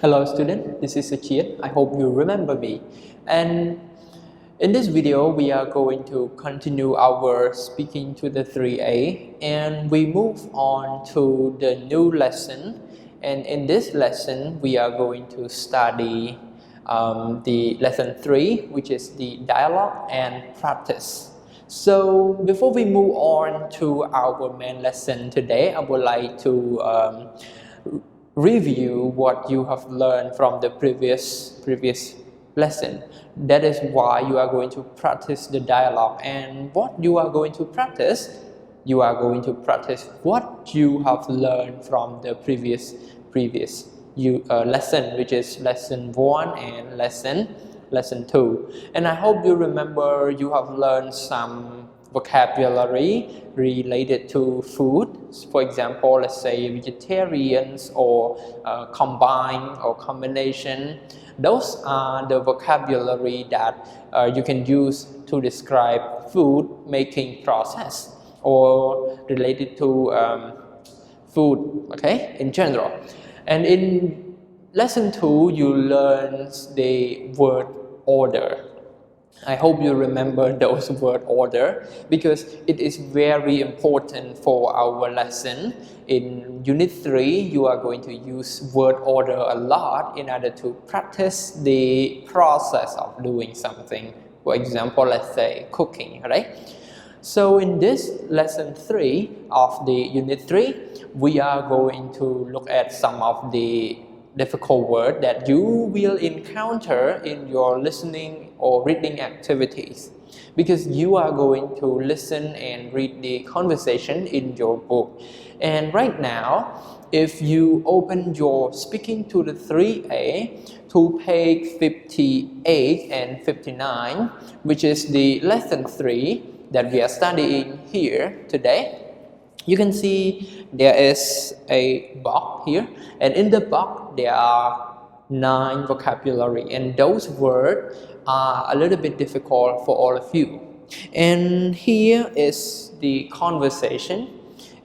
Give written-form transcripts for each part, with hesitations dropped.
Hello student, this is Chansocheat. I hope you remember me. And in this video, we are going to continue our speaking to the 3A and we move on to the new lesson. And in this lesson, we are going to study the lesson 3, which is the dialogue and practice. So before we move on to our main lesson today, I would like to review what you have learned from the previous lesson. That is why you are going to practice the dialogue. And what you are going to practice? You are going to practice what you have learned from the previous lesson, which is lesson 1 and lesson 2. And I hope you remember you have learned some vocabulary related to food. For example, let's say vegetarians or combine or combination. Those are the vocabulary that you can use to describe food making process or related to food, okay, in general. And in lesson 2, you learn the word order. I hope you remember those word order because it is very important for our lesson. In unit 3, you are going to use word order a lot in order to practice the process of doing something. For example, let's say cooking, right? So in this lesson 3 of the unit 3, we are going to look at some of the difficult words that you will encounter in your listening or reading activities, because you are going to listen and read the conversation in your book. And right now, if you open your speaking to the 3A to page 58 and 59, which is the lesson 3 that we are studying here today, you can see there is a box here, and in the box there are 9 vocabulary, and those words are a little bit difficult for all of you. And here is the conversation,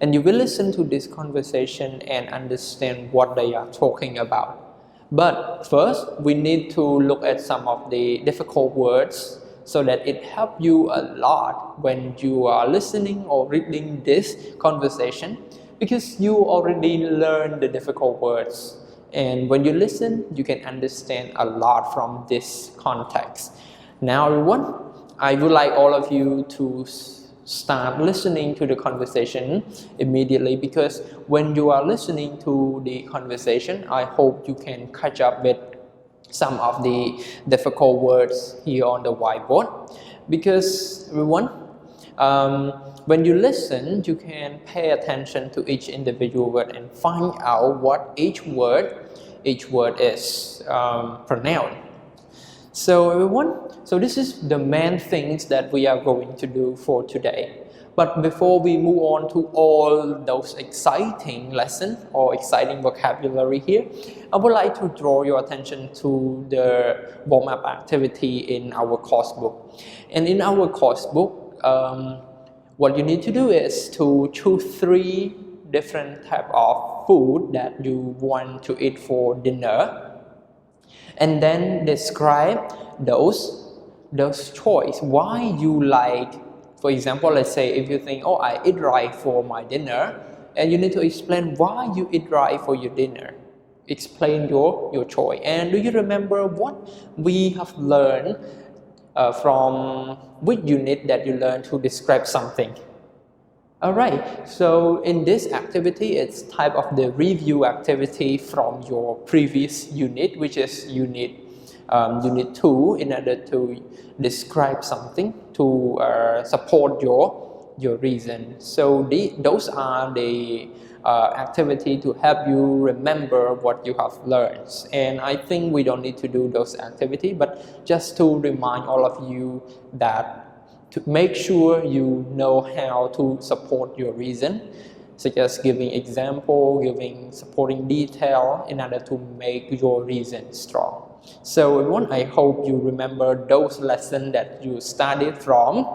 and you will listen to this conversation and understand what they are talking about. But first, we need to look at some of the difficult words so that it helps you a lot when you are listening or reading this conversation, because you already learned the difficult words, and when you listen you can understand a lot from this context. Now everyone, I would like all of you to start listening to the conversation immediately, because when you are listening to the conversation, I hope you can catch up with some of the difficult words here on the whiteboard. Because everyone, when you listen, you can pay attention to each individual word and find out what each word is pronounced. So everyone, so this is the main things that we are going to do for today. But before we move on to all those exciting lessons or exciting vocabulary here, I would like to draw your attention to the warm-up activity in our course book. And in our course book, what you need to do is to choose 3 different types of food that you want to eat for dinner, and then describe those choices, why you like. For example, let's say if you think, oh, I eat rice for my dinner, and you need to explain why you eat rice for your dinner. Explain your choice. And do you remember what we have learned from which unit that you learned to describe something? Alright, so in this activity, it's type of the review activity from your previous unit, which is unit 2, in order to describe something to support your reason. So those are the activity to help you remember what you have learned. And I think we don't need to do those activities, but just to remind all of you that to make sure you know how to support your reason, such as giving example, giving supporting detail in order to make your reason strong. So everyone, I hope you remember those lessons that you studied from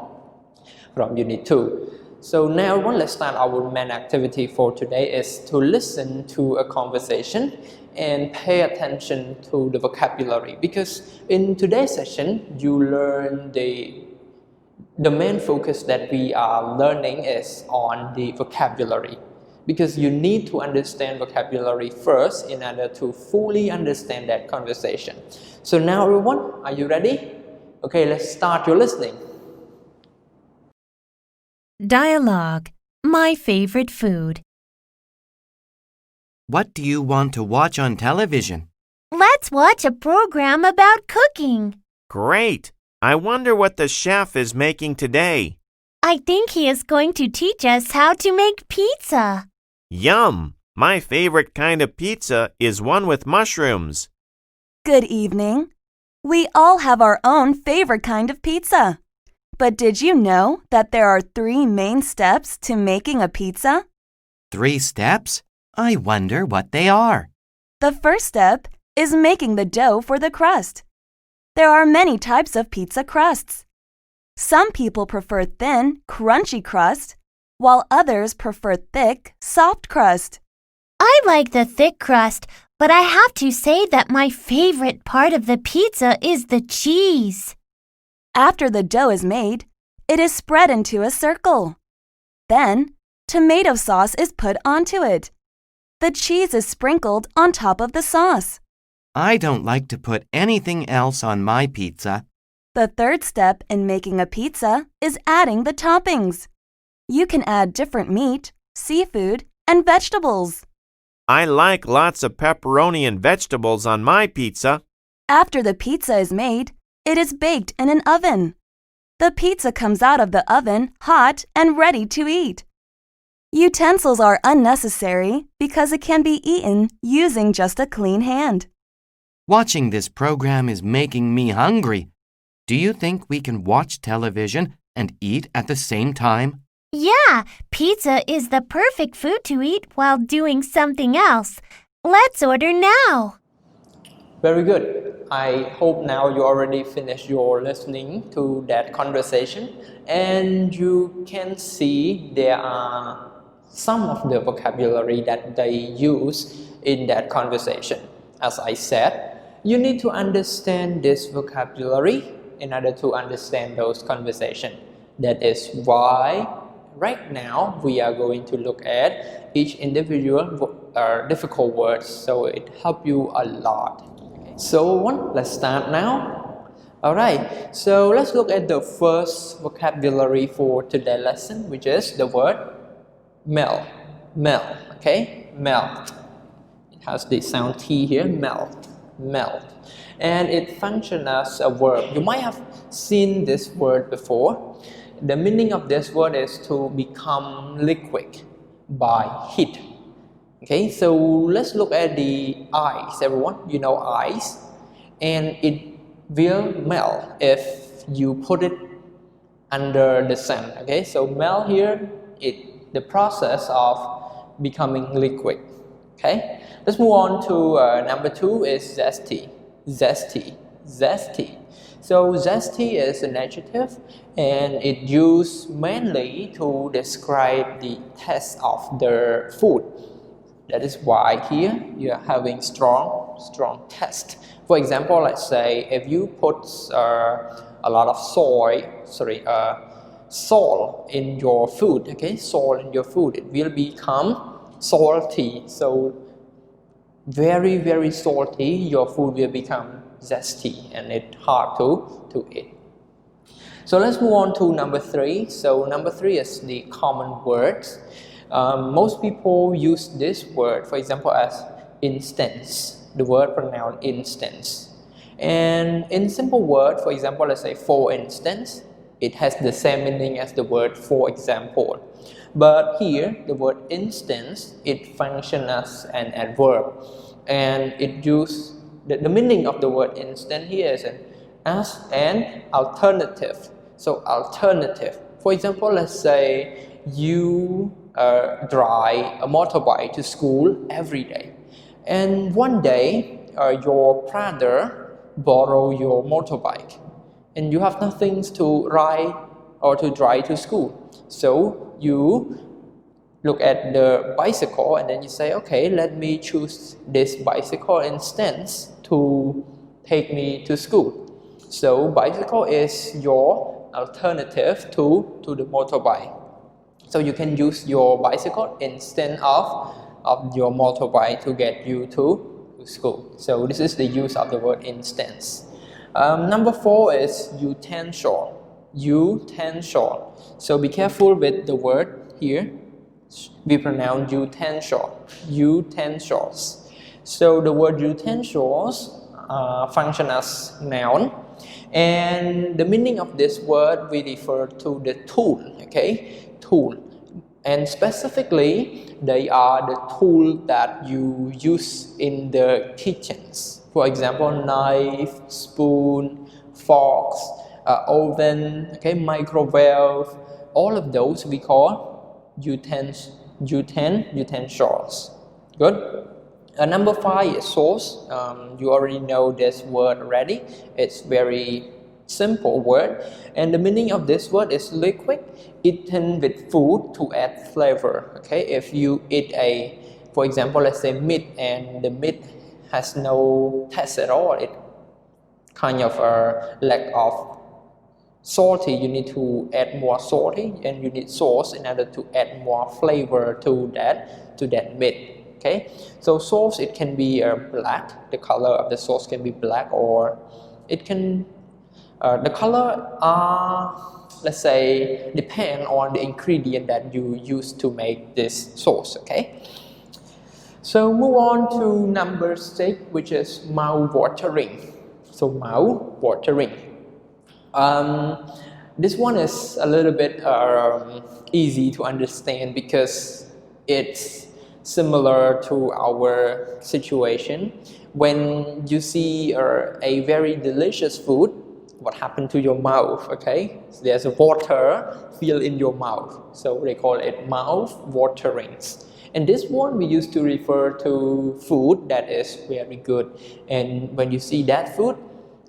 unit 2. So now let's start our main activity for today is to listen to a conversation and pay attention to the vocabulary, because in today's session you learn the main focus that we are learning is on the vocabulary, because you need to understand vocabulary first in order to fully understand that conversation. So now everyone, are you ready? Okay, let's start your listening. Dialogue. My favorite food. What do you want to watch on television? Let's watch a program about cooking. Great! I wonder what the chef is making today. I think he is going to teach us how to make pizza. Yum! My favorite kind of pizza is one with mushrooms. Good evening. We all have our own favorite kind of pizza. But did you know that there are 3 main steps to making a pizza? 3 steps? I wonder what they are. The first step is making the dough for the crust. There are many types of pizza crusts. Some people prefer thin, crunchy crust, while others prefer thick, soft crust. I like the thick crust, but I have to say that my favorite part of the pizza is the cheese. After the dough is made, it is spread into a circle. Then, tomato sauce is put onto it. The cheese is sprinkled on top of the sauce. I don't like to put anything else on my pizza. The third step in making a pizza is adding the toppings. You can add different meat, seafood, and vegetables. I like lots of pepperoni and vegetables on my pizza. After the pizza is made, it is baked in an oven. The pizza comes out of the oven hot and ready to eat. Utensils are unnecessary because it can be eaten using just a clean hand. Watching this program is making me hungry. Do you think we can watch television and eat at the same time? Yeah, pizza is the perfect food to eat while doing something else. Let's order now. Very good. I hope now you already finished your listening to that conversation, and you can see there are some of the vocabulary that they use in that conversation. As I said, you need to understand this vocabulary in order to understand those conversations. That is why right now we are going to look at each individual difficult words, so it helps you a lot. So let's start now. Alright, so let's look at the first vocabulary for today's lesson, which is the word melt. Melt, okay? Melt. It has the sound T here, melt. Melt. And it functions as a verb. You might have seen this word before. The meaning of this word is to become liquid by heat. Okay, so let's look at the ice, everyone. You know ice, and it will melt if you put it under the sun. Okay, so melt here, the process of becoming liquid. Okay, let's move on to number 2 is zesty. Zesty, zesty. So zesty is an adjective, and it used mainly to describe the taste of the food. That is why here you are having strong taste. For example, let's say if you put a lot of salt in your food, okay, salt in your food, it will become salty. So very, very salty, your food will become zesty and it's hard to eat. So let's move on to number 3. So number 3 is the common words. Most people use this word, for example, as instance, the word pronounced instance. And in simple word, for example, let's say for instance, it has the same meaning as the word for example. But here, the word instance, it functions as an adverb. And it uses, the meaning of the word instance here is as an alternative. So alternative. For example, let's say you drive a motorbike to school every day, and one day your brother borrow your motorbike and you have nothing to ride or to drive to school. So you look at the bicycle and then you say, okay, let me choose this bicycle instance to take me to school. So bicycle is your alternative to the motorbike. So you can use your bicycle instead of your motorbike to get you to school. So this is the use of the word instance. Number 4 is utensil. Utensil. So be careful with the word here. We pronounce utensil. Utensils. So the word utensils function as noun, and the meaning of this word we refer to the tool. Okay, tool, and specifically they are the tool that you use in the kitchens. For example, knife, spoon, forks, oven, okay, microwave. All of those we call utensils. Good. Number 5 is sauce. You already know this word already. It's very simple word, and the meaning of this word is liquid eaten with food to add flavor. Okay, if you eat for example, let's say meat, and the meat has no taste at all, it kind of a lack of salty, you need to add more salty, and you need sauce in order to add more flavor to that meat. Okay, so sauce, it can be black, the color of the sauce can be black, or it can the color let's say depend on the ingredient that you use to make this sauce. Okay, so move on to number 6, which is mouth watering. So mouth watering. This one is a little bit easy to understand because it's similar to our situation. When you see a very delicious food, what happened to your mouth? Okay, so there's water fill in your mouth, so they call it mouth waterings. And this one we used to refer to food that is very good, and when you see that food,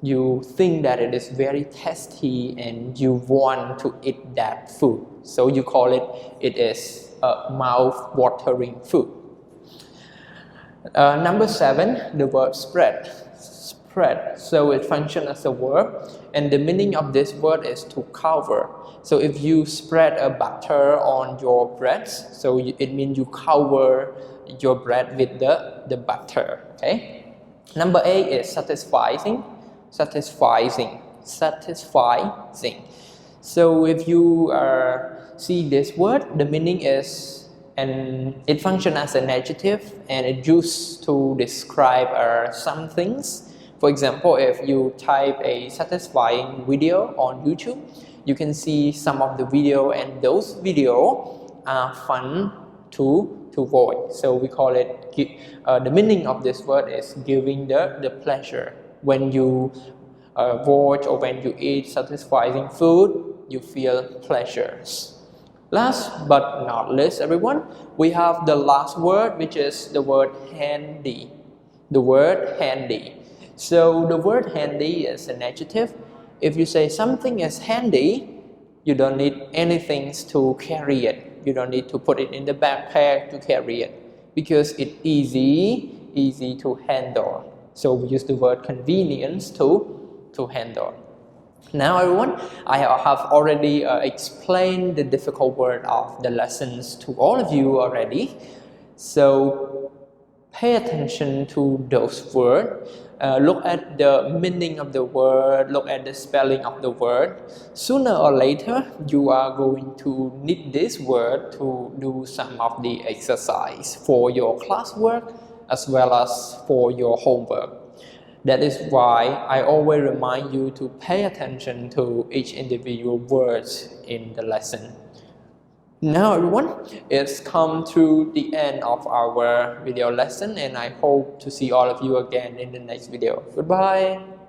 you think that it is very tasty and you want to eat that food, so you call it is a mouth watering food. Number 7, the word spread. So it functions as a verb, and the meaning of this word is to cover. So if you spread a butter on your bread, so it means you cover your bread with the butter. Okay. Number 8 is satisfying. So if you see this word, the meaning is, and it functions as an adjective, and it used to describe some things. For example, if you type a satisfying video on YouTube, you can see some of the video, and those videos are fun to watch. So we call it, the meaning of this word is giving the pleasure. When you watch or when you eat satisfying food, you feel pleasures. Last but not least, everyone, we have the last word, which is the word handy. The word handy. So the word handy is an adjective. If you say something is handy, you don't need anything to carry it. You don't need to put it in the backpack to carry it, because it's easy to handle. So we use the word convenience to handle. Now everyone, I have already explained the difficult word of the lessons to all of you already. So pay attention to those words. Look at the meaning of the word, look at the spelling of the word. Sooner or later, you are going to need this word to do some of the exercise for your classwork as well as for your homework. That is why I always remind you to pay attention to each individual words in the lesson. Now everyone, it's come to the end of our video lesson, and I hope to see all of you again in the next video. Goodbye!